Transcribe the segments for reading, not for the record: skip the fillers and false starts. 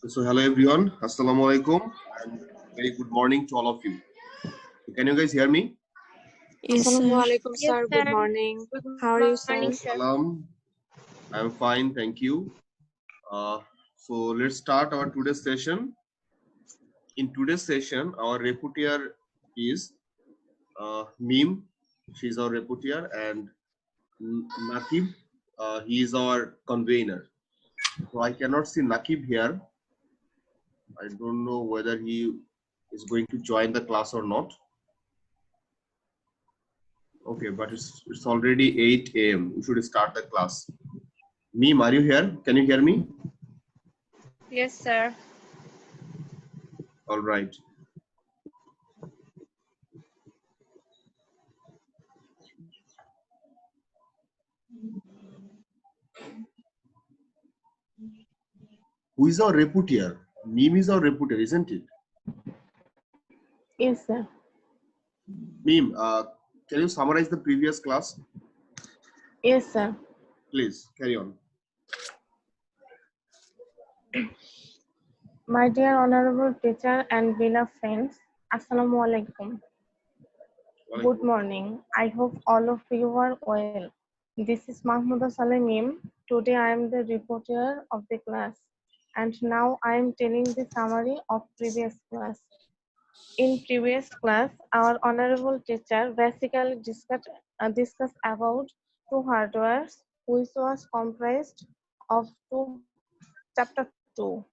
So hello everyone, Assalamu alaikum, and very good morning to all of you. So can you guys hear me? Yes, sir. Assalamualaikum, Yes, sir. Good sir. morning. Good How are you, morning, sir? sir. Salam. I'm fine, thank you. Uh, so let's start our today's session. In today's session, our reporter is Mim. She's our reporter, and Nakib. He is our convener. So I cannot see Nakib here. I don't know whether he is going to join the class or not. Okay, but it's already 8 a.m. We should start the class. Meme, are you here? Can you hear me? Yes, sir. All right. Who is our reputer? Meme is our reputer, isn't it? Yes, sir. Meme, can you summarize the previous class? Yes, sir. Please carry on. My dear honorable teacher and beloved friends, Assalamu alaikum. Good morning. I hope all of you are well. This is Mahmouda Salimim. Today I am the reporter of the class, and now I am telling the summary of previous class. In previous class, our honorable teacher basically discussed about two hardwares, which was comprised of chapter 2.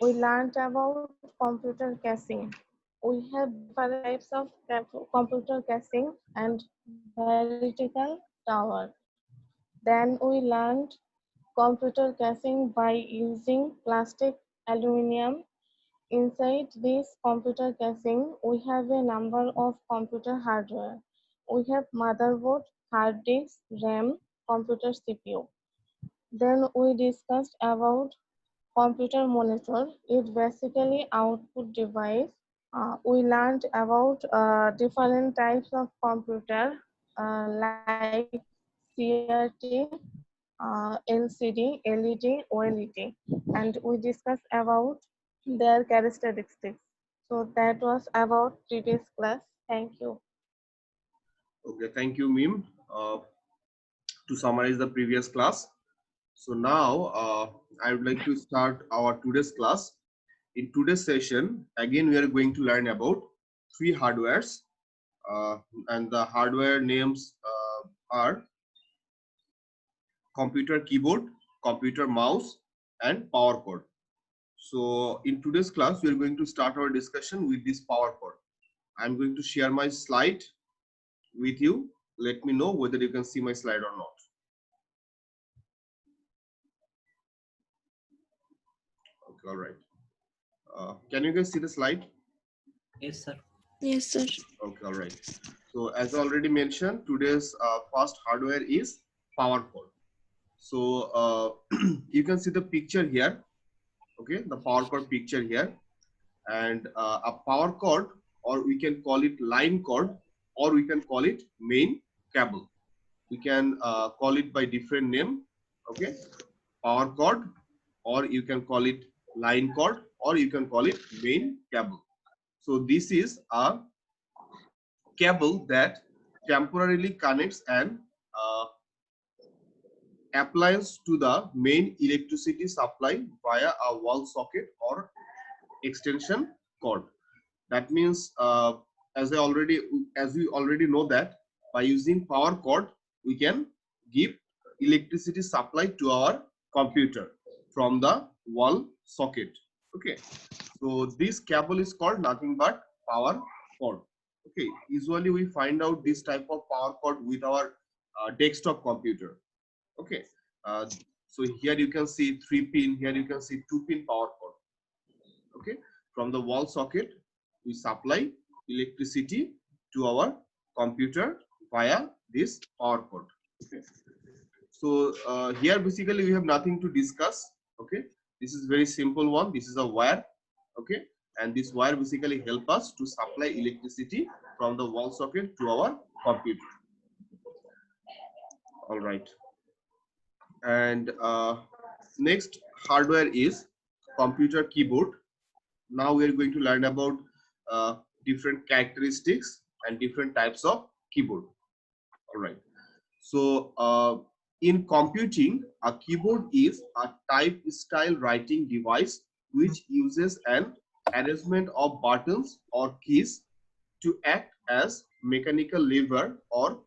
We learned about computer caching. We have different types of computer caching and vertical tower. Then we learned computer caching by using plastic aluminum. Inside this computer casing, we have a number of computer hardware. We have motherboard, hard disk, RAM, computer CPU. Then we discussed about computer monitor. It basically output device. We learned about different types of computer like CRT, LCD, LED, OLED, and we discussed about their characteristics. So that was about previous class. Thank you. Okay, thank you, Meme, to summarize the previous class. So now I would like to start our today's class. In today's session, again we are going to learn about three hardwares, and the hardware names are computer keyboard, computer mouse, and power cord. So in today's class, we are going to start our discussion with this power cord. I'm going to share my slide with you. Let me know whether you can see my slide or not. Okay, all right. Can you guys see the slide? Yes, sir. Yes, sir. Okay, all right. So as I already mentioned, today's first hardware is power cord. So you can see the picture here. Okay, the power cord picture here, and a power cord, or we can call it line cord, or we can call it main cable. We can call it by different name. Okay, power cord, or you can call it line cord, or you can call it main cable. So this is a cable that temporarily connects an appliance to the main electricity supply via a wall socket or extension cord. That means, as we already know that by using power cord, we can give electricity supply to our computer from the wall socket. Okay, so this cable is called nothing but power cord. Okay, usually we find out this type of power cord with our desktop computer. Okay, so here you can see 3-pin, here you can see 2-pin power cord. Okay, from the wall socket we supply electricity to our computer via this power cord. Okay, so here basically we have nothing to discuss. Okay, this is very simple one. This is a wire. Okay, and this wire basically help us to supply electricity from the wall socket to our computer. All right, and next hardware is computer keyboard. Now we are going to learn about different characteristics and different types of keyboard. All right. So in computing, a keyboard is a type style writing device which uses an arrangement of buttons or keys to act as mechanical lever or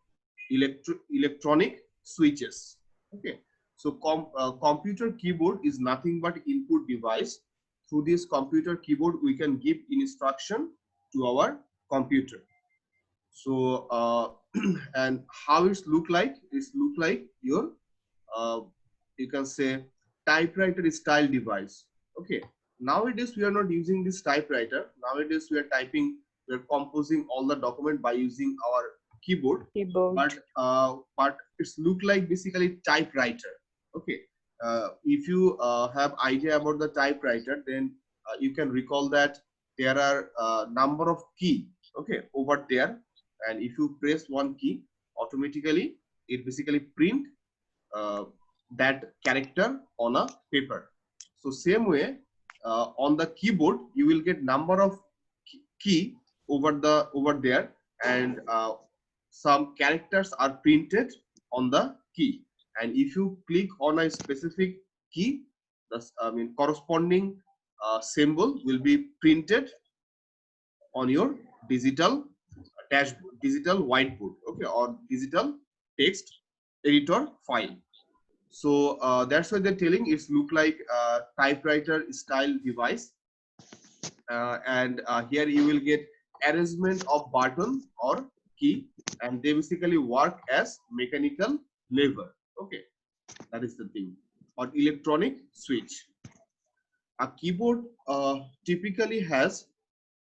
electronic switches. Okay. So computer keyboard is nothing but input device. Through this computer keyboard, we can give instruction to our computer. So and how it's look like? It's look like your you can say typewriter style device. Okay. Nowadays we are not using this typewriter. Nowadays we are typing, we are composing all the document by using our keyboard. But it's look like basically typewriter. Okay. If you have idea about the typewriter, then you can recall that there are number of key, okay, over there, and if you press one key, automatically it basically print that character on a paper. So same way on the keyboard you will get number of key over there, and some characters are printed on the key, and if you click on a specific key, the corresponding symbol will be printed on your digital digital whiteboard, okay, or digital text editor file. So that's why they're telling it's look like a typewriter style device, and here you will get arrangement of button or key, and they basically work as mechanical lever. Okay, that is the thing, or electronic switch. A keyboard typically has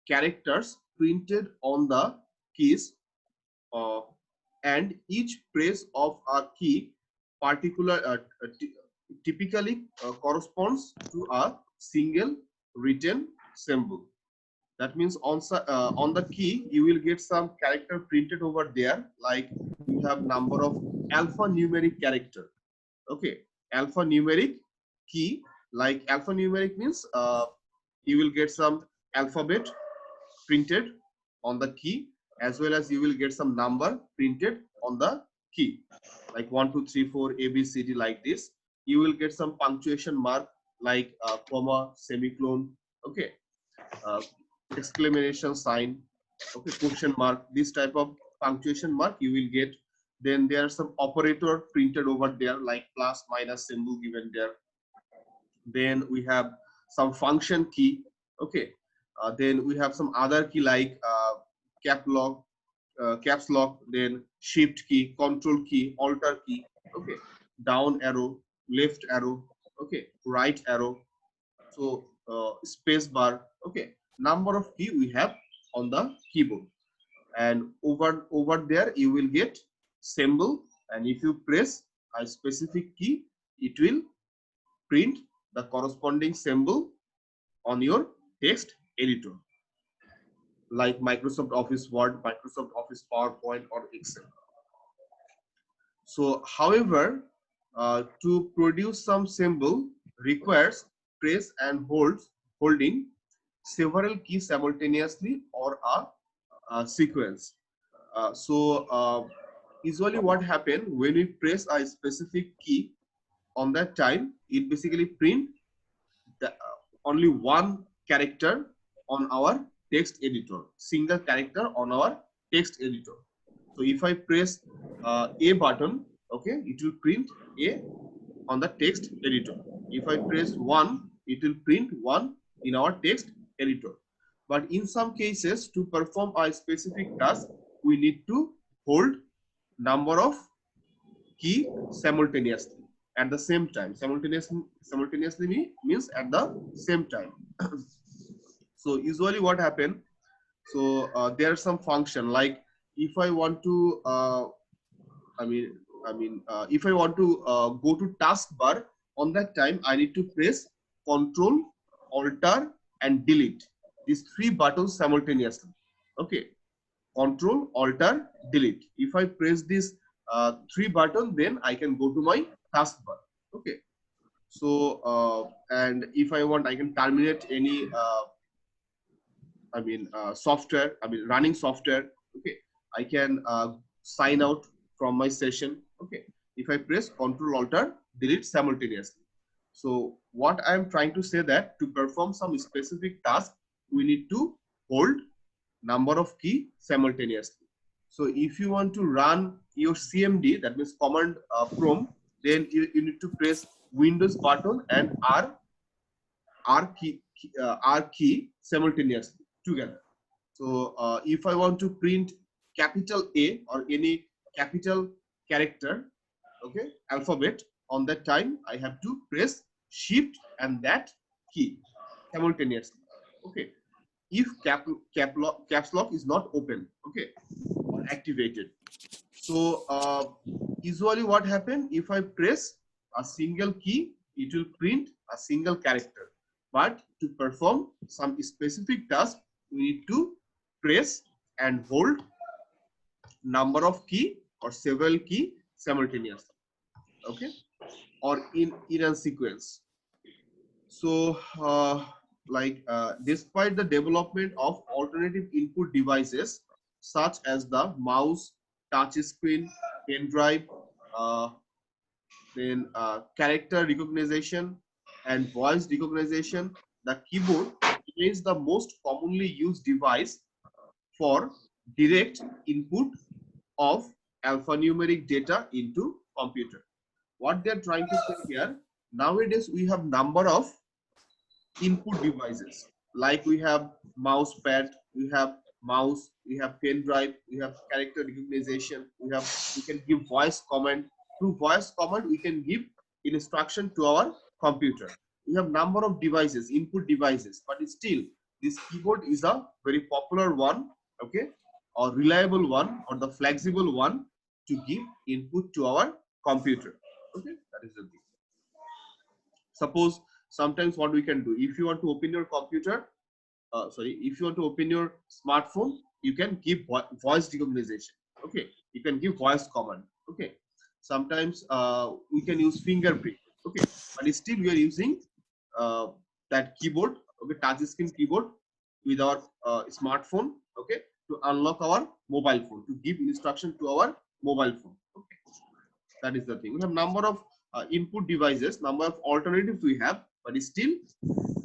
characters printed on the keys, and each press of a key typically corresponds to a single written symbol. That means on the key you will get some character printed over there, like you have number of alphanumeric character. Okay, alphanumeric key, like alphanumeric means you will get some alphabet printed on the key, as well as you will get some number printed on the key, like 1 2 3 4 ABCD, like this. You will get some punctuation mark like comma, semicolon, okay, exclamation sign, okay, question mark, this type of punctuation mark you will get. Then there are some operator printed over there, like plus, minus symbol given there. Then we have some function key, okay. Then we have some other key like caps lock, then shift key, control key, alter key, okay, down arrow, left arrow, okay, right arrow, so space bar, okay, number of key we have on the keyboard. And over there you will get symbol, and if you press a specific key, it will print the corresponding symbol on your text editor, like Microsoft Office Word, Microsoft Office PowerPoint, or Excel. So however, to produce some symbol requires press and holding several keys simultaneously or a sequence. Usually what happens when we press a specific key, on that time it basically print the only one character on our text editor, single character on our text editor. So if I press A button, okay, it will print A on the text editor. If I press 1, it will print 1 in our text editor. But in some cases, to perform a specific task, we need to hold number of key simultaneously at the same time. Simultaneously means at the same time. So usually what happen? So there are some function, like if I want to if I want to go to taskbar, on that time I need to press Control, Alter, and Delete, these 3 buttons simultaneously. Okay, Control, Alter, Delete. If I press this 3 button, then I can go to my taskbar. Okay, So and if I want, I can terminate any software, running software. Okay, I can sign out from my session. Okay, if I press Ctrl Alt Delete simultaneously. So what I am trying to say that to perform some specific task, we need to hold number of key simultaneously. So if you want to run your CMD, that means command prompt, then you need to press Windows button and R key simultaneously together. So if I want to print capital A or any capital character, okay, alphabet, on that time I have to press Shift and that key simultaneously. Okay, if caps lock is not open, okay, or activated. So usually what happens, if I press a single key, it will print a single character. But to perform some specific task, we need to press and hold number of key or several key simultaneously, okay, or in a sequence. So despite the development of alternative input devices such as the mouse, touch screen, pen drive, uh, then character recognition and voice recognition, the keyboard remains the most commonly used device for direct input of alphanumeric data into computer. What they're trying to say here, nowadays we have number of input devices, like we have mouse pad, we have mouse, we have pen drive, we have character recognition, we can give voice command. Through voice command we can give instruction to our computer. We have number of devices, input devices, but still this keyboard is a very popular one, okay, or reliable one, or the flexible one to give input to our computer. Okay, that is the thing. Suppose sometimes what we can do, if you want to open your computer, if you want to open your smartphone, you can give voice recognition. Okay, you can give voice command. Okay, sometimes we can use fingerprint. Okay, but still we are using that keyboard, okay, touch screen keyboard with our smartphone, okay, to unlock our mobile phone, to give instruction to our mobile phone. Okay, that is the thing. We have number of input devices, number of alternatives we have, but still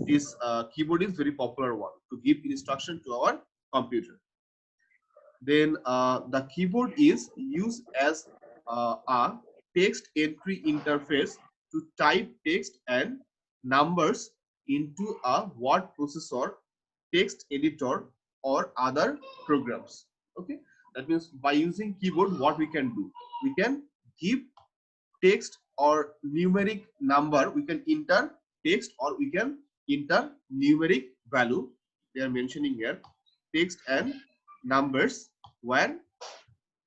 this keyboard is very popular one to give instruction to our computer. Then the keyboard is used as a text entry interface to type text and numbers into a word processor, text editor, or other programs. Okay, that means by using keyboard, what we can do, we can give text or numeric number, we can enter text or we can enter numeric value. They are mentioning here text and numbers when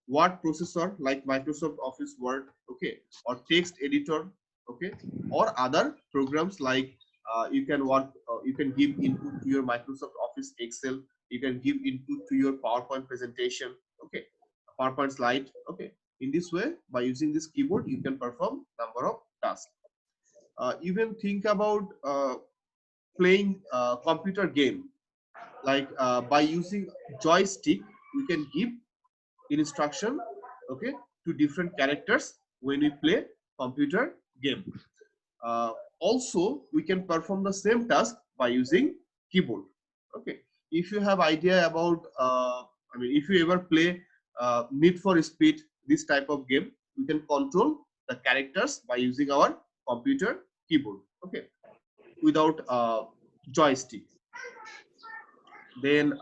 word processor like Microsoft Office Word, okay, or text editor, okay, or other programs like you can give input to your Microsoft Office Excel, you can give input to your PowerPoint presentation, okay, PowerPoint slide. Okay, in this way, by using this keyboard, you can perform number of tasks. Even think about playing computer game, like by using joystick, we can give instruction, okay, to different characters when we play computer game. Also, we can perform the same task by using keyboard. Okay, if you have idea about, if you ever play Need for Speed, this type of game, we can control the characters by using our computer keyboard. Okay, without joystick. Then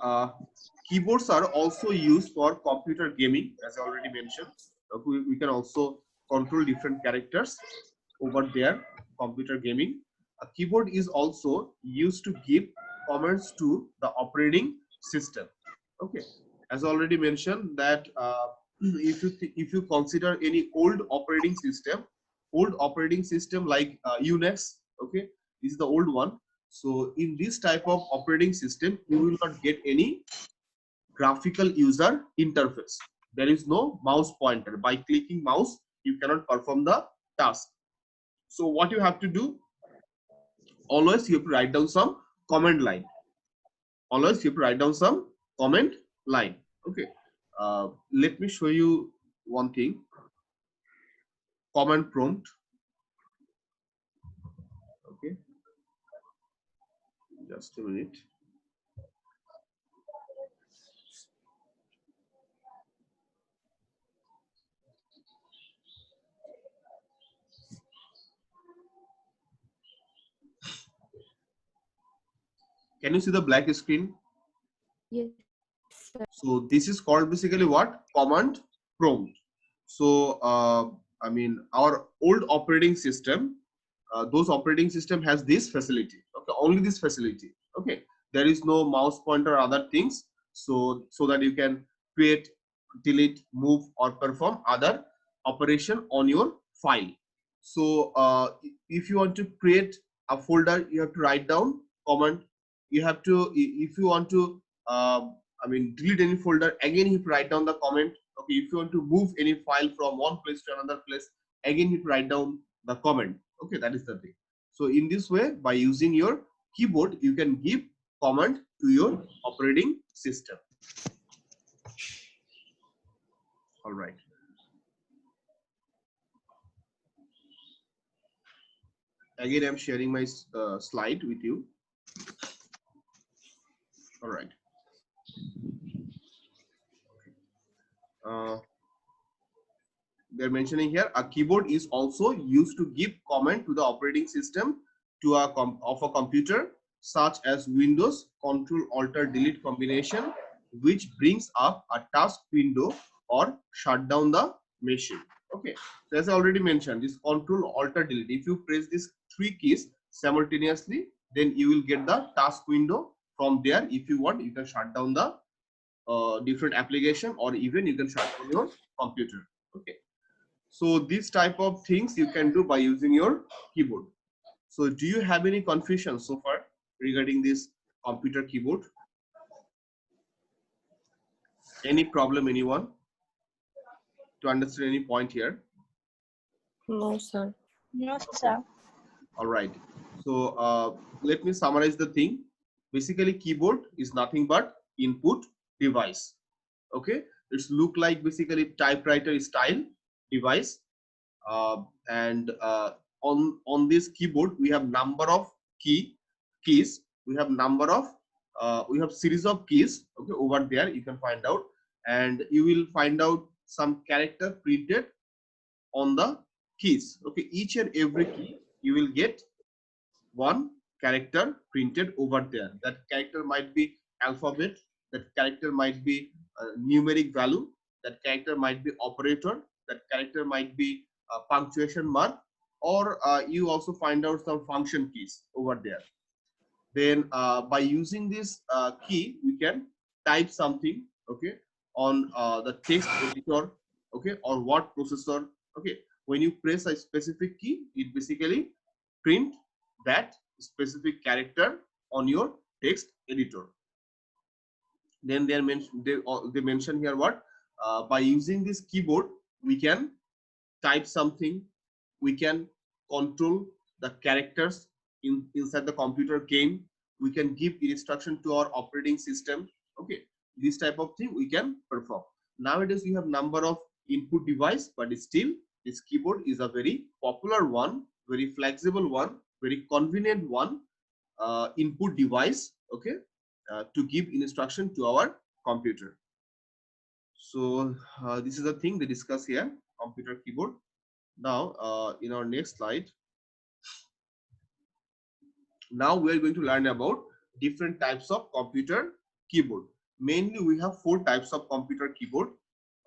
keyboards are also used for computer gaming, as I already mentioned. We can also control different characters over there, computer gaming. A keyboard is also used to give commands to the operating system. Okay, as already mentioned that if you consider any old operating system like Unix, okay, this is the old one. So in this type of operating system, you will not get any graphical user interface. There is no mouse pointer. By clicking mouse, you cannot perform the task. So what you have to do, always you have to write down some command line. Always you have to write down some comment line. Okay, let me show you one thing. Command prompt. Okay, just a minute. Can you see the black screen? Yes, sir. So this is called basically what? Command prompt. So I mean our old operating system, those operating system has this facility. Okay, only this facility. Okay, there is no mouse pointer or other things. So that you can create, delete, move, or perform other operation on your file. So if you want to create a folder, you have to write down command. You have to, if you want to I mean, delete any folder, again you write down the comment. Okay, if you want to move any file from one place to another place, again you write down the comment. Okay, that is the thing. So in this way, by using your keyboard, you can give command to your operating system. All right. Again, I'm sharing my slide with you. All right. They're mentioning here a keyboard is also used to give comment to the operating system to of a computer, such as Windows Control Alt Delete combination, which brings up a task window or shut down the machine. Okay, so as I already mentioned, this Control Alt Delete, if you press these three keys simultaneously, then you will get the task window. From there, if you want, you can shut down the different application, or even you can shut down your computer. Okay, so these type of things you can do by using your keyboard. So do you have any confusion so far regarding this computer keyboard? Any problem, anyone, to understand any point here? No, sir. No, sir. All right, so let me summarize the thing. Basically, keyboard is nothing but input device. Okay, it's look like basically typewriter style device, and on this keyboard we have number of keys. We have number of we have series of keys. Okay, over there you can find out, and you will find out some character printed on the keys. Okay, each and every key you will get one character printed over there. That character might be alphabet, that character might be numeric value, that character might be operator, that character might be punctuation mark, or you also find out some function keys over there. Then by using this key, we can type something, okay, on the text editor, okay, or word processor. Okay, when you press a specific key, it basically print that specific character on your text editor. Then they mention here what, by using this keyboard we can type something, we can control the characters inside the computer game, we can give instruction to our operating system. Okay, this type of thing we can perform. Nowadays we have number of input device, but still this keyboard is a very popular one, very flexible one, very convenient one input device. Okay, to give instruction to our computer. So this is the thing they discuss here, computer keyboard. Now in our next slide, now we are going to learn about different types of computer keyboard. Mainly we have 4 types of computer keyboard.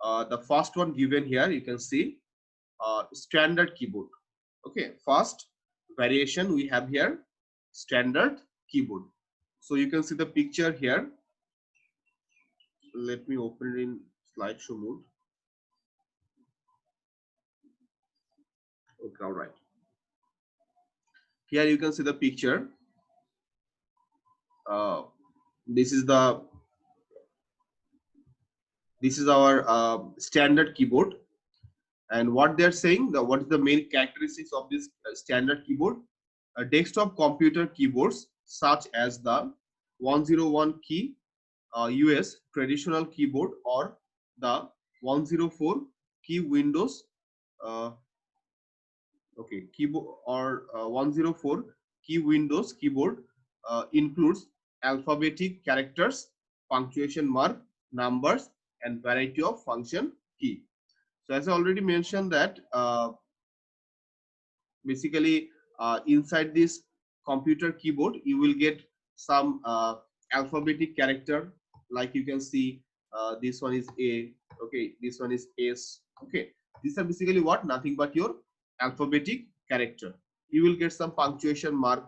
The first one given here, you can see standard keyboard. Okay, first variation we have here, standard keyboard. So you can see the picture here. Let me open it in slideshow mode. Okay, all right. Here you can see the picture. This is our standard keyboard, and what they're saying, what is the main characteristics of this standard keyboard? desktop computer keyboards such as the 101 key US traditional keyboard or the 104 key Windows keyboard or 104 key Windows keyboard includes alphabetic characters, punctuation mark, numbers, and variety of function key. So as I already mentioned that basically inside this computer keyboard you will get some alphabetic character, like you can see this one is A, okay, this one is S, okay, these are basically what, nothing but your alphabetic character. You will get some punctuation mark,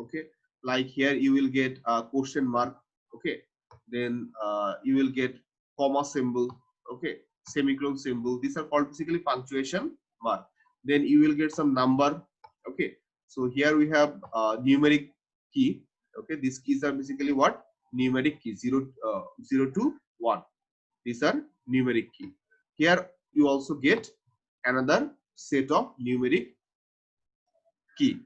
okay, like here you will get a question mark, okay, then you will get comma symbol, okay, semicolon symbol, these are called basically punctuation mark. Then you will get some number, okay, so here we have numeric key, okay, these keys are basically what, numeric key, 0 to 1, these are numeric key. Here you also get another set of numeric key,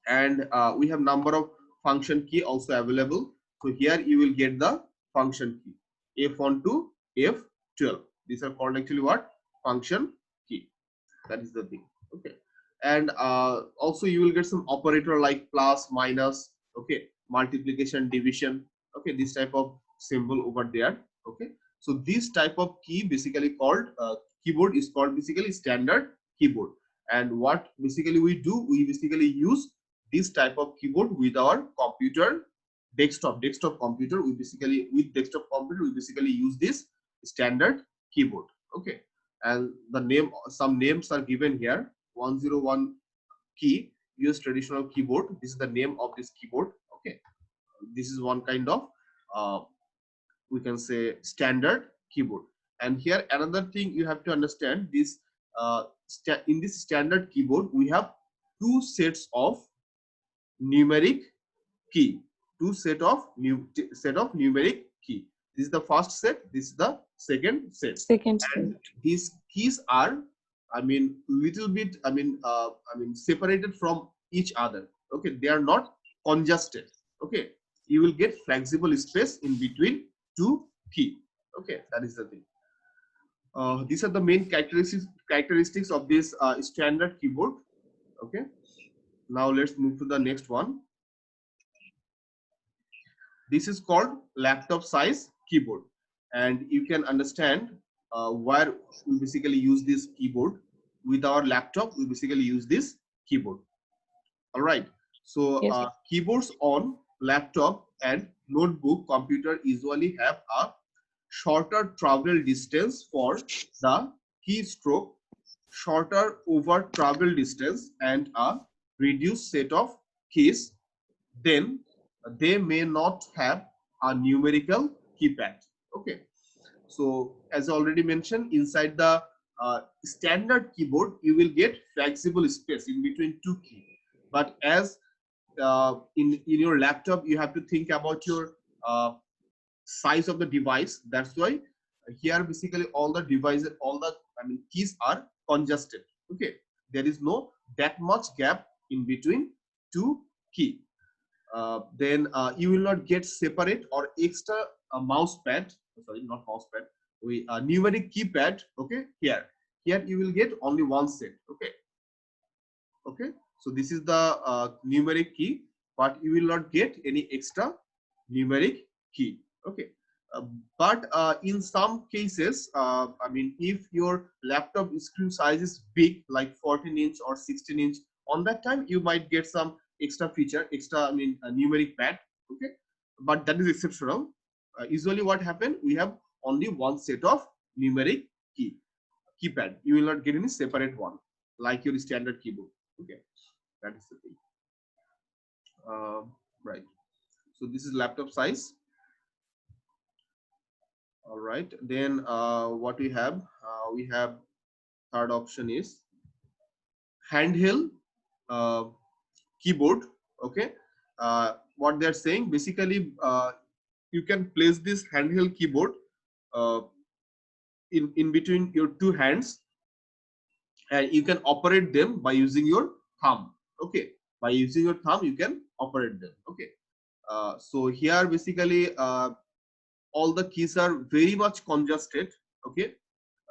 and we have number of function key also available. So here you will get the function key F1 to F12, these are called actually what, function key, that is the thing, okay. And also you will get some operator like plus, minus, okay, multiplication, division, okay, this type of symbol over there, okay. So this type of key basically called keyboard is called basically standard keyboard. And what basically we do, we basically use this type of keyboard with our computer desktop computer. We basically with desktop computer we basically use this standard keyboard, okay. And the name, some names are given here. 101 key US traditional keyboard, this is the name of this keyboard, okay. This is one kind of we can say standard keyboard. And here another thing you have to understand, this in this standard keyboard we have two sets of numeric key, two set of numeric key. This is the first set, this is the second set. And these keys are, I mean, little bit, I mean, separated from each other, okay, they are not congested, okay. You will get flexible space in between two key, okay, that is the thing. These are the main characteristics of this standard keyboard, okay. Now let's move to the next one. This is called laptop size keyboard, and you can understand where we basically use this keyboard. With our laptop we basically use this keyboard, all right. So Yes. Keyboards on laptop and notebook computer usually have a shorter travel distance for the keystroke, shorter over travel distance, and a reduced set of keys. Then they may not have a numerical keypad, okay. So as I already mentioned, inside the standard keyboard you will get flexible space in between two keys, but as in your laptop you have to think about your size of the device. That's why here basically all the devices, all the keys are congested, okay. There is no that much gap in between two key. Then you will not get separate or extra mouse pad, sorry, not mouse pad, we numeric keypad, okay. Here you will get only one set, okay. Okay, so this is the numeric key, but you will not get any extra numeric key, okay. But in some cases, I mean, if your laptop screen size is big, like 14-inch or 16-inch, on that time you might get some extra feature, extra, I mean, a numeric pad, okay. But that is exceptional. Usually what happen, we have only one set of numeric keypad. You will not get any separate one like your standard keyboard, okay. That is the thing. Right, so this is laptop size. All right, then what we have third option is handheld keyboard, okay. What they're saying basically, you can place this handheld keyboard in between your two hands, and you can operate them by using your thumb, Okay, by using your thumb you can operate them. Okay, so here basically all the keys are very much congested. Okay,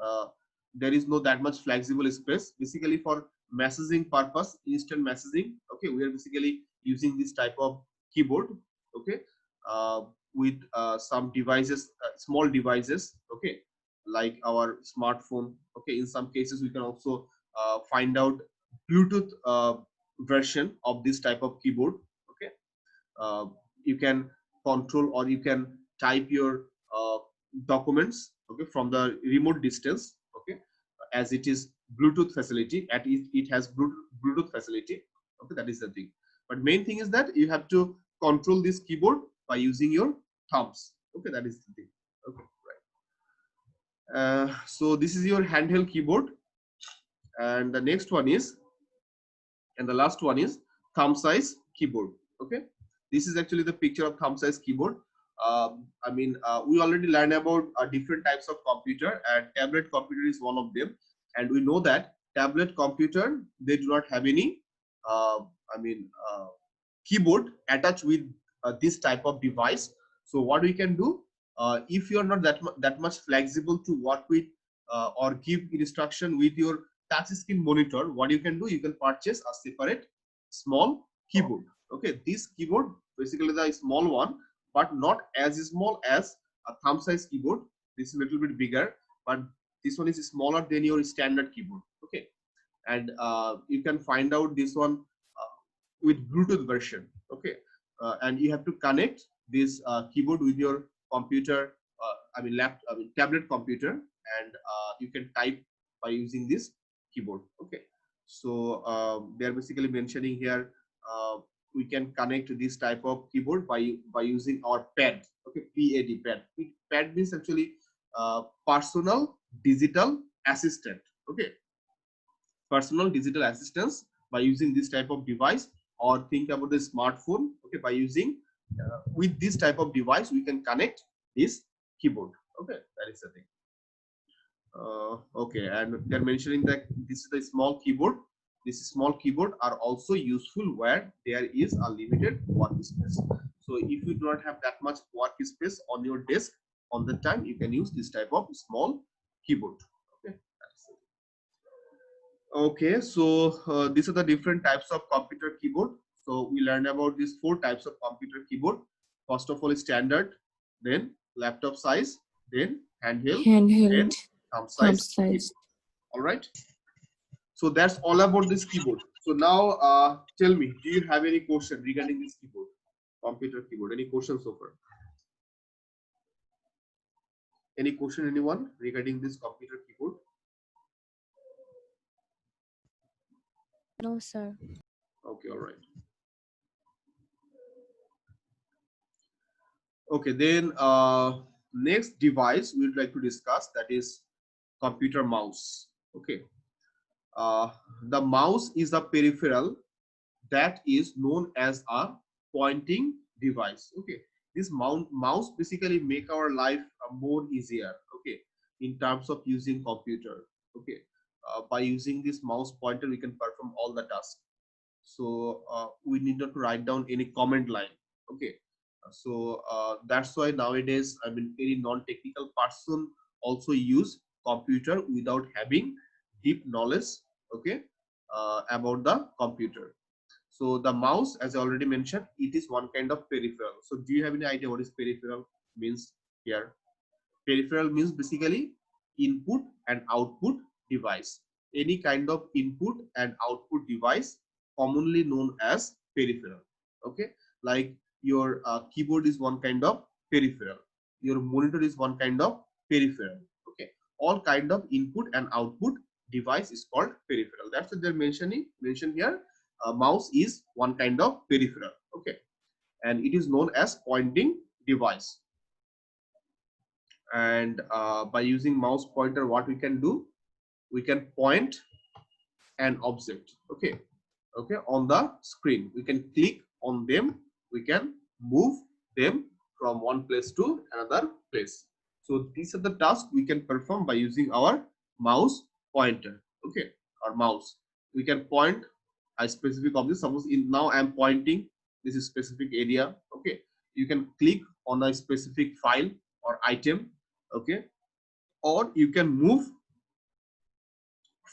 uh, there is no that much flexible space basically for messaging purpose, instant messaging. Okay, we are basically using this type of keyboard. Okay, uh, with some devices, small devices. Okay, like our smartphone. Okay, in some cases we can also find out Bluetooth version of this type of keyboard. Okay, uh, you can control or you can type your documents, okay, from the remote distance. Okay, as it is Bluetooth facility, at it has Bluetooth facility. Okay, that is the thing. But main thing is that you have to control this keyboard by using your thumbs. Okay, that is the thing. Okay, right. So this is your handheld keyboard, and the next one is, and the last one is thumb size keyboard. Okay, this is actually the picture of thumb size keyboard. We already learned about different types of computer, and tablet computer is one of them. And we know that tablet computer, they do not have any uh, keyboard attached with this type of device. So what we can do, if you are not that much flexible to work with or give instruction with your touch screen monitor, what you can do, you can purchase a separate small keyboard. Okay, this keyboard basically the small one, but not as small as a thumb size keyboard. This is a little bit bigger, but this one is smaller than your standard keyboard. Okay, and you can find out this one with Bluetooth version. Okay, and you have to connect this keyboard with your computer, tablet computer, and you can type by using this keyboard. Okay, so they are basically mentioning here we can connect this type of keyboard by using our pad. Okay, PAD, pad. Pad means actually personal digital assistant. Okay, personal digital assistance by using this type of device, or think about the smartphone. Okay, by using with this type of device we can connect this keyboard. Okay, that is the thing. Okay, and they're mentioning that this is a small keyboard. This small keyboard are also useful where there is a limited workspace. So if you do not have that much workspace on your desk on the time, you can use this type of small keyboard. Okay, that's it. Okay, so these are the different types of computer keyboard. So we learned about these 4 types of computer keyboard. First of all, standard, then laptop size, then handheld, then Handheld, thumb thumb size size. keyboard. All right. So that's all about this keyboard. So now tell me, do you have any question regarding this keyboard, computer keyboard? Any questions so far? Any question, anyone, regarding this computer keyboard? No, sir. Okay, all right. Okay, then next device we would like to discuss, that is computer mouse. Okay, the mouse is a peripheral that is known as a pointing device. Okay, this mouse basically make our life more easier. Okay, in terms of using computer. Okay, by using this mouse pointer we can perform all the tasks. So we need not to write down any command line. Okay, so that's why nowadays, I mean, any non-technical person also use computer without having deep knowledge. Okay, about the computer. So the mouse, as I already mentioned, it is one kind of peripheral. So do you have any idea what is peripheral means here? Peripheral means basically input and output device. Any kind of input and output device, commonly known as peripheral. Okay, like your keyboard is one kind of peripheral. Your monitor is one kind of peripheral. Okay, all kind of input and output device is called peripheral. That's what they're mentioned here. Mouse is one kind of peripheral. Okay, and it is known as pointing device. And by using mouse pointer, what we can do, we can point an object. Okay, on the screen, we can click on them, we can move them from one place to another place. So these are the tasks we can perform by using our mouse pointer. Okay, or mouse, we can point a specific object. Suppose now I'm pointing this is specific area. Okay, you can click on a specific file or item. Okay, or you can move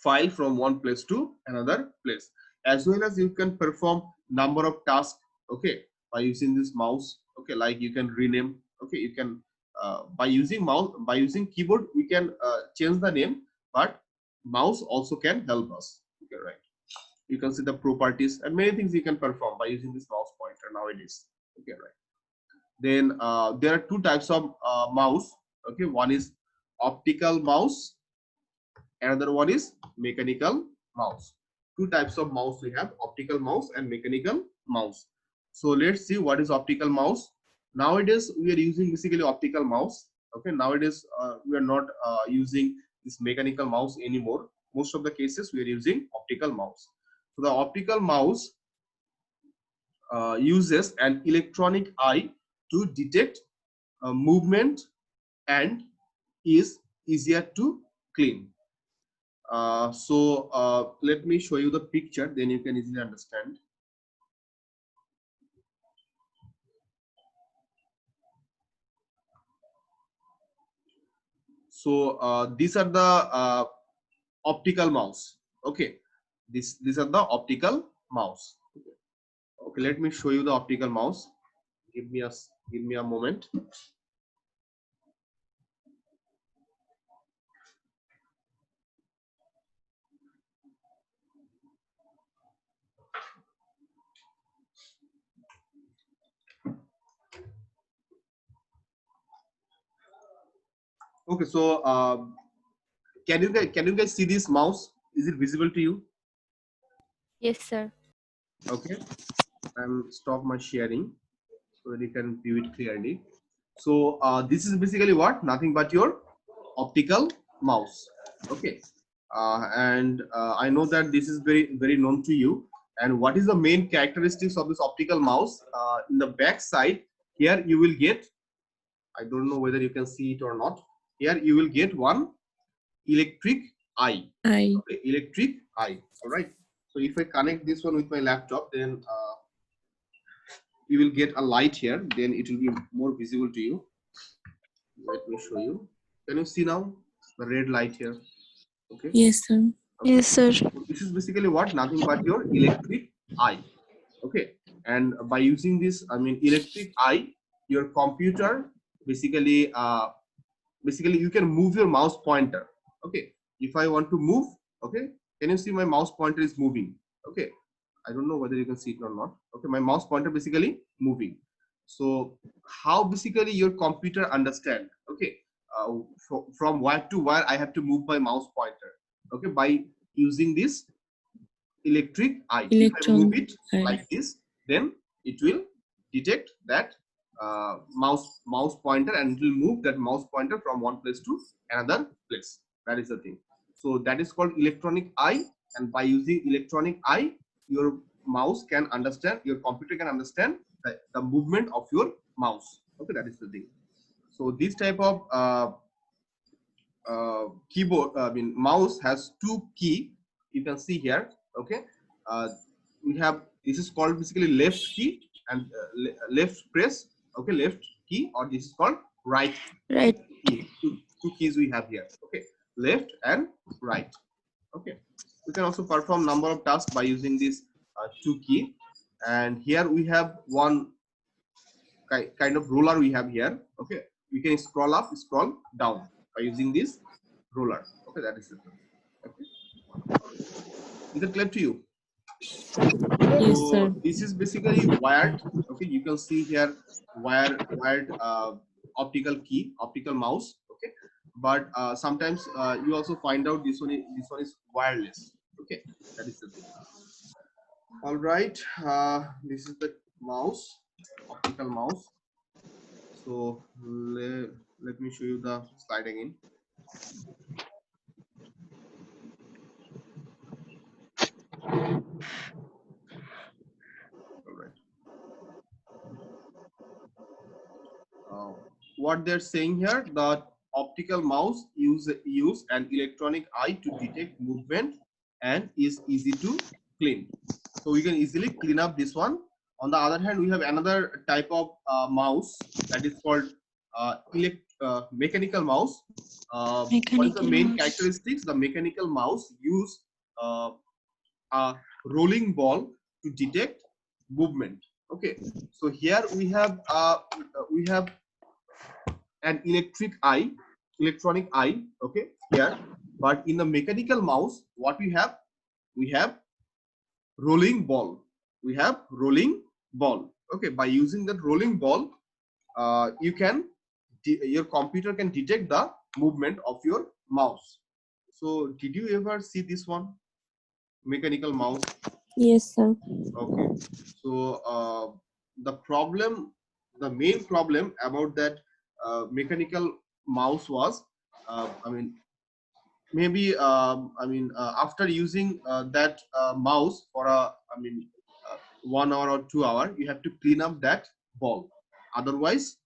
file from one place to another place, as well as you can perform number of tasks, okay, by using this mouse. Okay, like you can rename. Okay, you can by using mouse, by using keyboard, we can change the name, but mouse also can help us. Okay, right, you can see the properties and many things you can perform by using this mouse pointer nowadays. Okay, right. Then there are two types of mouse. Okay, one is optical mouse, another one is mechanical mouse. Two types of mouse we have, optical mouse and mechanical mouse. So let's see what is optical mouse. Nowadays we are using basically optical mouse. Okay, nowadays we are not using this mechanical mouse anymore. Most of the cases we are using optical mouse. So the optical mouse uses an electronic eye to detect movement and is easier to clean. Let me show you the picture, then you can easily understand. So these are the optical mouse. Okay, these are the optical mouse. Okay, let me show you the optical mouse. Give me a moment. Okay, so can you guys see this mouse? Is it visible to you? Yes, sir. Okay, I'm stop my sharing so that you can view it clearly. So this is basically what? Nothing but your optical mouse. Okay, and I know that this is very known to you. And what is the main characteristics of this optical mouse? In the back side here you will get, I don't know whether you can see it or not. Here you will get one electric eye. Okay, electric eye. All right. So if I connect this one with my laptop, then you will get a light here. Then it will be more visible to you. Let me show you. Can you see now the red light here? Okay. Yes, sir. Okay. Yes, sir. So this is basically what? Nothing but your electric eye. Okay. And by using this, I mean electric eye, your computer basically you can move your mouse pointer. Okay, if I want to move, okay, can you see my mouse pointer is moving? Okay, I don't know whether you can see it or not. Okay, my mouse pointer basically moving. So how basically your computer understand? Okay, from wire to wire I have to move my mouse pointer. Okay, by using this electric eye. If I move it like this, then it will detect that mouse pointer and it will move that mouse pointer from one place to another place. That is the thing. So that is called electronic eye, and by using electronic eye, your mouse can understand, your computer can understand the movement of your mouse. Okay, that is the thing. So this type of keyboard, I mean mouse, has two key. You can see here. Okay, we have, this is called basically left key and left press. Okay, left key, or this is called right key. Two keys we have here. Okay, left and right. Okay, we can also perform number of tasks by using this two key. And here we have one kind of ruler we have here. Okay, we can scroll up, scroll down by using this ruler. Okay, that is it. Okay, is it clear to you? Yes, so sir. this is basically wired. Okay, you can see here wired optical key, optical mouse. Okay, but sometimes you also find out this one is wireless. Okay, that is the thing. All right, this is the mouse, optical mouse. So let me show you the slide again. All right. What they're saying here, the optical mouse use an electronic eye to detect movement and is easy to clean. So we can easily clean up this one. On the other hand, we have another type of mouse that is called mechanical mouse. What is the Mechanical main mouse. characteristics? The mechanical mouse use a rolling ball to detect movement. Okay, so here we have an electronic eye. Okay, here, but in the mechanical mouse, what we have rolling ball. We have rolling ball. Okay, by using that rolling ball, your computer can detect the movement of your mouse. So did you ever see this one, mechanical mouse? Yes, sir. Okay, so the main problem about that mechanical mouse was, I mean, maybe after using that mouse for 1 hour or 2 hour, you have to clean up that ball. Otherwise,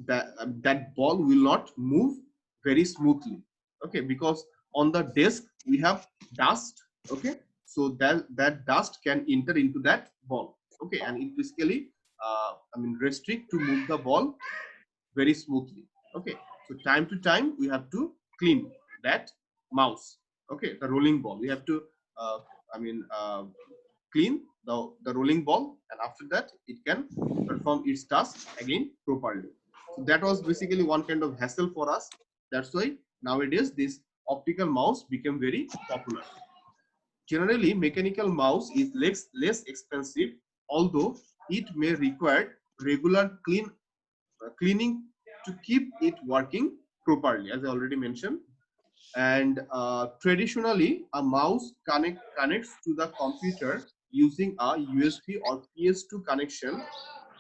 that ball will not move very smoothly. Okay, because on the desk we have dust. Okay, so that dust can enter into that ball. Okay, and it basically restrict to move the ball very smoothly. Okay, so time to time we have to clean that mouse. Okay, the rolling ball we have to clean the rolling ball, and after that it can perform its task again properly. So that was basically one kind of hassle for us. That's why nowadays this optical mouse became very popular. Generally, mechanical mouse is less expensive, although it may require regular cleaning to keep it working properly, as I already mentioned. And traditionally, a mouse connects to the computer using a USB or PS2 connection.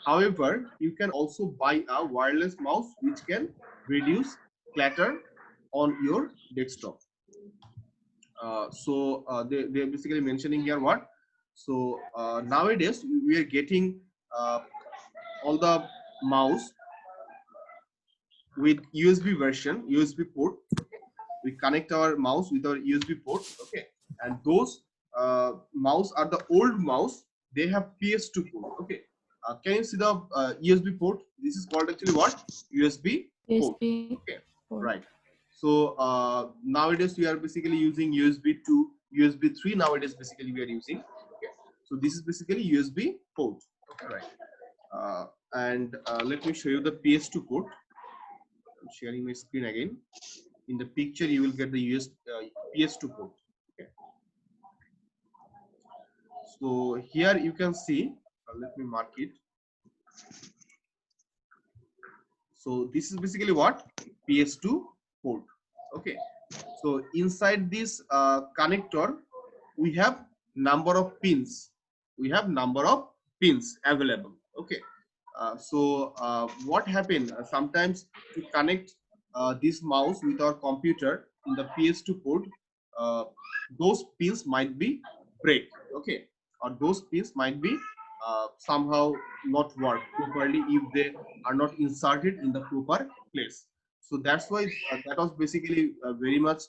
However, you can also buy a wireless mouse which can reduce clutter on your desktop. They're basically mentioning here what. So nowadays we are getting all the mouse with USB version, USB port. Okay, we connect our mouse with our USB port. Okay, and those mouse are the old mouse. They have PS2 port. Okay, can you see the USB port? This is called actually what? USB port. USB. Okay, right. So nowadays we are basically using USB 2, USB 3. Nowadays basically we are using. Okay, so this is basically USB port. Okay, right. And let me show you the PS2 port. I'm sharing my screen again. In the picture, you will get the PS2 port. Okay. So here you can see. Let me mark it. So this is basically what? PS2 port. Okay. So inside this connector, we have number of pins. We have number of pins available. Okay. What happened sometimes to connect this mouse with our computer in the PS2 port, those pins might be break. Okay, or those pins might be somehow not work properly if they are not inserted in the proper place. So that's why that was basically very much,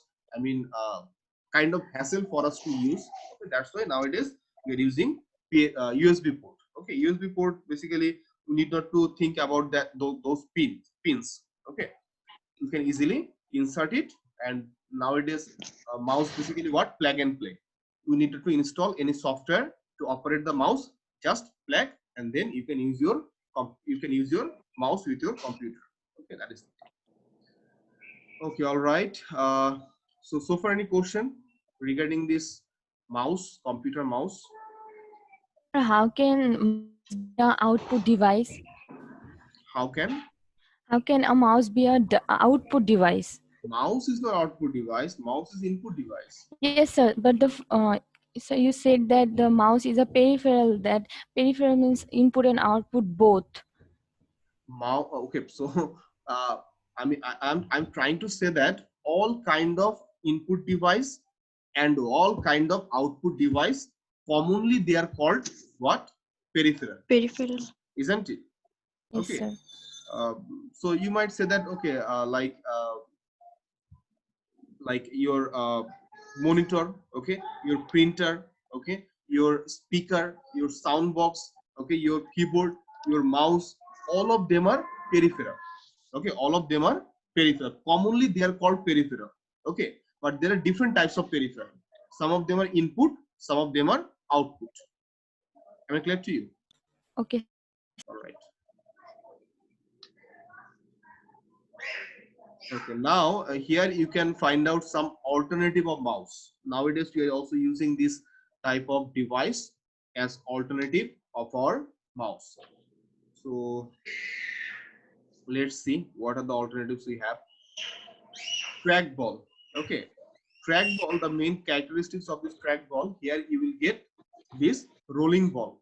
kind of hassle for us to use. Okay, that's why nowadays we are using USB port. Okay, USB port basically you need not to think about that those pins. Okay, you can easily insert it, and nowadays mouse basically what? Plug and play. You need to install any software to operate the mouse, just plug, and then you can use your mouse with your computer. Okay, that is it. Okay, all right. So far any question regarding this mouse, computer mouse? How can the output device? How can? How can a mouse be a output device? Mouse is not output device. Mouse is input device. Yes, sir. But so you said that the mouse is a peripheral. That peripheral means input and output both. Mouse. Okay, so I'm trying to say that all kind of input device and all kind of output device, commonly they are called what? Peripheral. Peripheral. Isn't it? Yes, Okay. sir. So you might say that, okay, like your monitor, okay, your printer, okay, your speaker, your sound box, okay, your keyboard, your mouse, all of them are peripheral. Okay, all of them are peripheral. Commonly they are called peripheral. Okay, but there are different types of peripheral. Some of them are input, some of them are output. Am I clear to you? Okay. All right. Okay, now here you can find out some alternative of mouse. Nowadays we are also using this type of device as alternative of our mouse. So let's see what are the alternatives we have. Trackball. Okay, trackball, the main characteristics of this trackball, here you will get this rolling ball.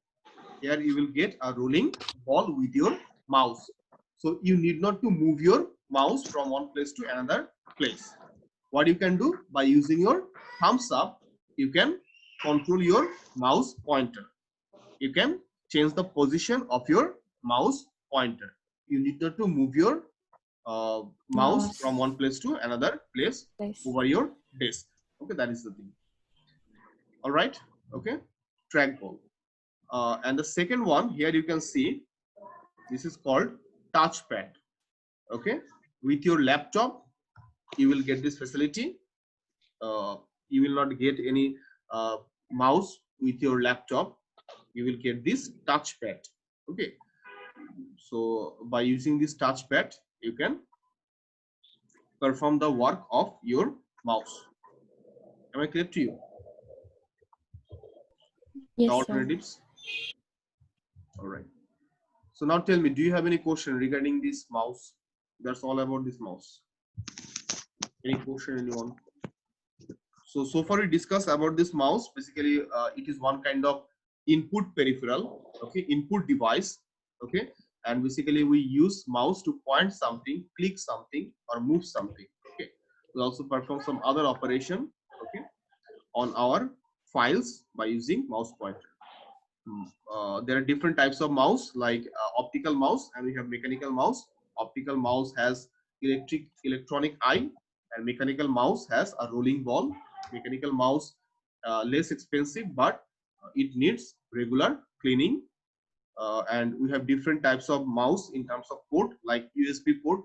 Here you will get a rolling ball with your mouse. So you need not to move your mouse from one place to another place. What you can do, by using your thumbs up, you can control your mouse pointer. You can change the position of your mouse pointer. You need not to move your mouse from one place to another place over your desk. Okay, that is the thing. All right. Okay, trackball. And the second one, here you can see, this is called touchpad. Okay, with your laptop you will get this facility. You will not get any mouse with your laptop. You will get this touchpad. Okay, so by using this touchpad you can perform the work of your mouse. Am I clear to you? Yes, the alternatives. All right. So now tell me, do you have any question regarding this mouse? That's all about this mouse. Any question, anyone? So far we discussed about this mouse. Basically, it is one kind of input peripheral, okay, input device, okay, and basically we use mouse to point something, click something, or move something. Okay, we also perform some other operation, okay, on our files by using mouse pointer. There are different types of mouse, like optical mouse, and we have mechanical mouse. Optical mouse has electronic eye, and mechanical mouse has a rolling ball. Mechanical mouse less expensive, but it needs regular cleaning. And we have different types of mouse in terms of port, like USB port,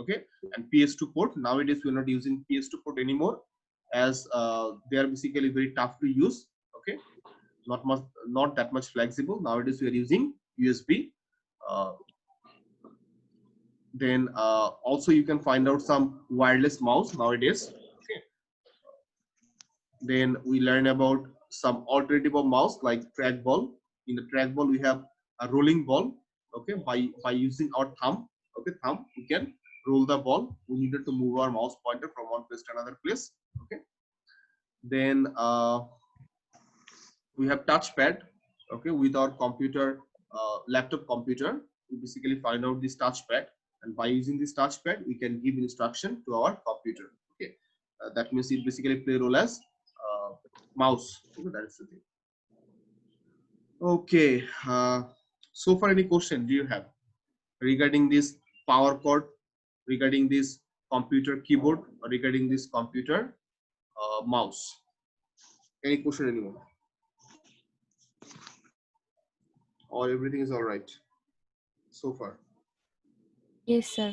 okay, and PS2 port. Nowadays we are not using PS2 port anymore, as they are basically very tough to use. Okay, not that much flexible. Nowadays we are using USB. Then also you can find out some wireless mouse nowadays. Okay. Then we learn about some alternative of mouse, like trackball. In the trackball we have a rolling ball. Okay, by using our thumb. Okay, thumb, we can roll the ball. We needed to move our mouse pointer from one place to another place. Okay. Then we have touchpad. Okay, with our computer, laptop computer, we basically find out this touchpad, and by using this touchpad we can give instruction to our computer. Okay, that means it basically play a role as mouse. Okay, that is the thing. Okay, so far any question do you have regarding this power cord, regarding this computer keyboard, or regarding this computer mouse? Any question, anyone? Or everything is all right so far? Yes, sir.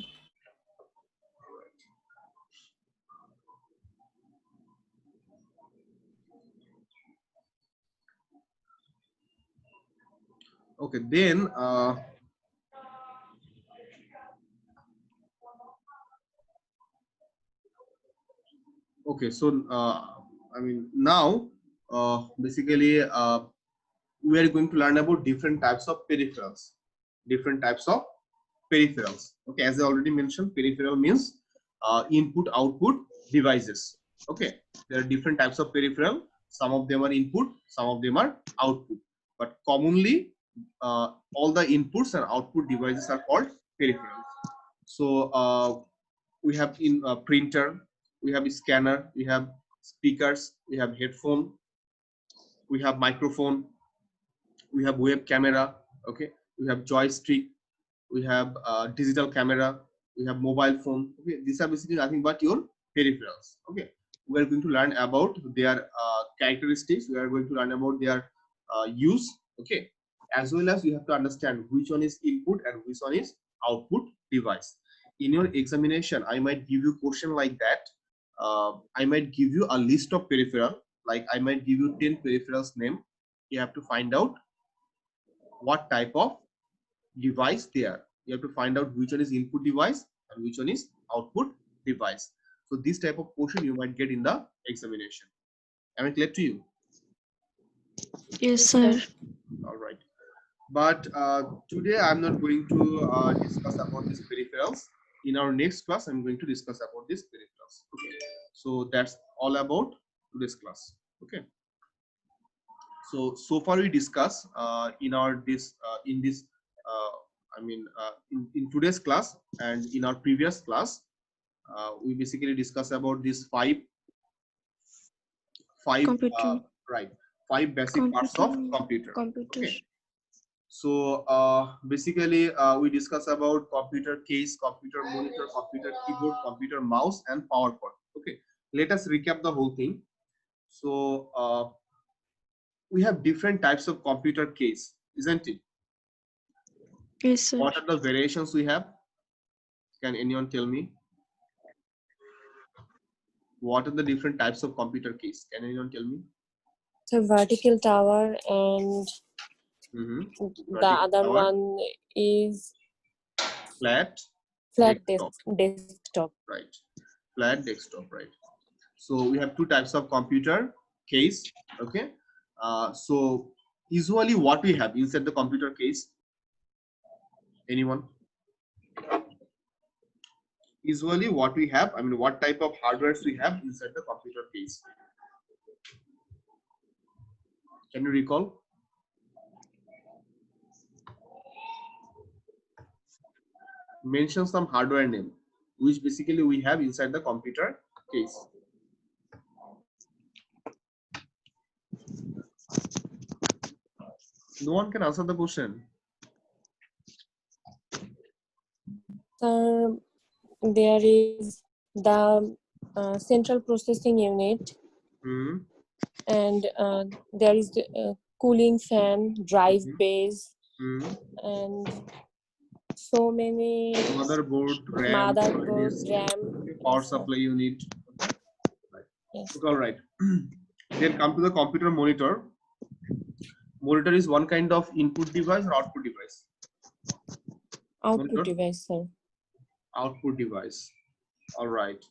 Okay, then okay, so I mean, now basically we are going to learn about different types of peripherals. Different types of peripherals. Okay, as I already mentioned, peripheral means input output devices. Okay, there are different types of peripheral. Some of them are input, some of them are output, but commonly all the inputs and output devices are called peripherals. So we have in printer, we have a scanner, we have speakers, we have headphone, we have microphone, we have web camera, okay, we have joystick, we have digital camera, we have mobile phone. Okay, these are basically nothing but your peripherals. Okay, we are going to learn about their characteristics. We are going to learn about their use. Okay, as well as you have to understand which one is input and which one is output device. In your examination, I might give you question like that. I might give you a list of peripheral, like I might give you 10 peripherals name. You have to find out what type of device they are. You have to find out which one is input device and which one is output device. So this type of question you might get in the examination. Am I clear to you? Yes, sir. All right. But today I'm not going to discuss about these peripherals. In our next class, I'm going to discuss about these peripherals. Okay. So that's all about today's class. Okay. So far we discuss in today's class and in our previous class, we basically discuss about these five Computer. five basic parts of computer. Okay. So basically we discuss about computer case, computer monitor, computer keyboard, computer mouse, and power cord. Okay, let us recap the whole thing. So we have different types of computer case, isn't it? Yes, sir. What are the variations we have? Can anyone tell me? What are the different types of computer case? Can anyone tell me? So vertical tower and Vertical the other tower, one is flat desktop. Right, flat desktop, right. So we have two types of computer case. Okay, so usually what we have inside the computer case, anyone? Usually what we have, I mean, what type of hardware we have inside the computer case? Can you recall? Mention some hardware name which basically we have inside the computer case. No one can answer the question. There is the central processing unit, and there is the cooling fan, drive base, and so many Motherboard, RAM, power supply unit. Yes. Okay, all right. Then come to the computer monitor. Monitor is one kind of input device or output device? Output device, sir. Output device. All right.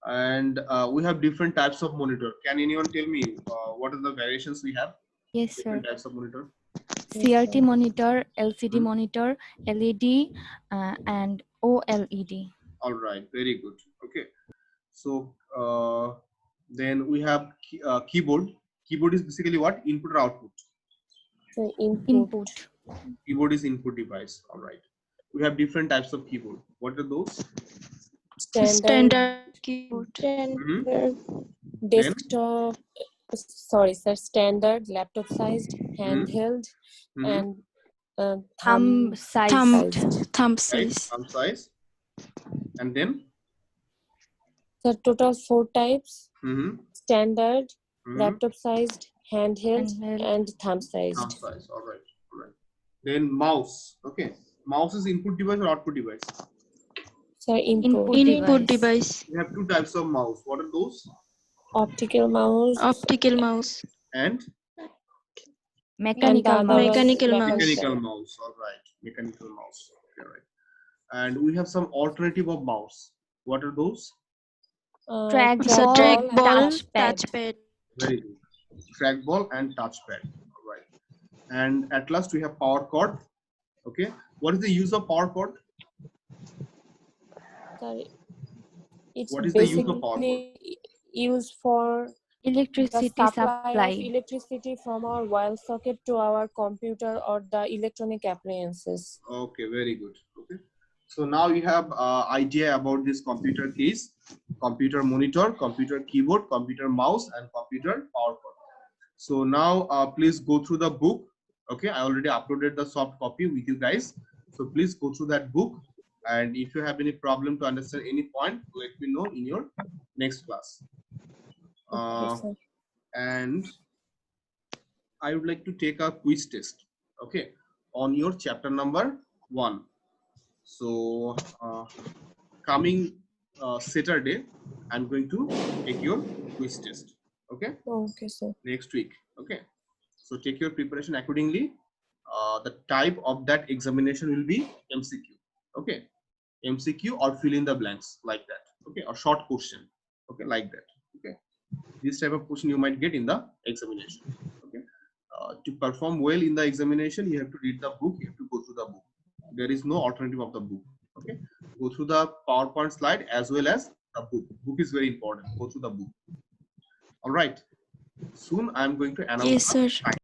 And we have different types of monitor. Can anyone tell me what are the variations we have? Yes, Different sir. types of monitor. CRT monitor, LCD monitor, LED, and OLED. All right, very good. Okay, so then we have keyboard. Keyboard is basically what? Input or output? So Input. Keyboard is input device. All right. We have different types of keyboard. What are those? Standard keyboard. Desktop. Sorry, sir. Standard, laptop sized, handheld, and thumb Thumb Right, size. thumb size. And then? The total 4 types: standard, laptop sized, handheld, and thumb sized. Thumb size. All right. All right. Then mouse. Okay. Mouse is input device or output device? So input device. We have two types of mouse. What are those? Optical mouse. Optical mouse. And? Mechanical mouse. Mechanical mouse. Mechanical mouse. All right. Mechanical mouse. Okay, right. And we have some alternative of mouse. What are those? Trackball, touchpad. Very good. Trackball and touchpad. All right. And at last we have power cord. Okay. What is the use of power cord? Sorry. It's What is the use of power cord? used for electricity the supply. of electricity from our wall socket to our computer or the electronic appliances. Okay, very good. Okay. So now you have idea about this computer case, computer monitor, computer keyboard, computer mouse, and computer power cord. So now please go through the book. Okay, I already uploaded the soft copy with you guys. So please go through that book. And if you have any problem to understand any point, let me know in your next class. And I would like to take a quiz test, okay, on your chapter number 1. So coming Saturday, I'm going to take your quiz test, okay, Okay, sir. next week, okay. So take your preparation accordingly. The type of that examination will be MCQ, okay, MCQ or fill in the blanks like that, okay, or short question, okay, like that, okay. This type of question you might get in the examination, okay. To perform well in the examination, you have to read the book, you have to go through the book. There is no alternative of the book, okay. Go through the PowerPoint slide as well as the book. Book is very important. Go through the book. All right. Soon I am going to announce Yes, the sir. time.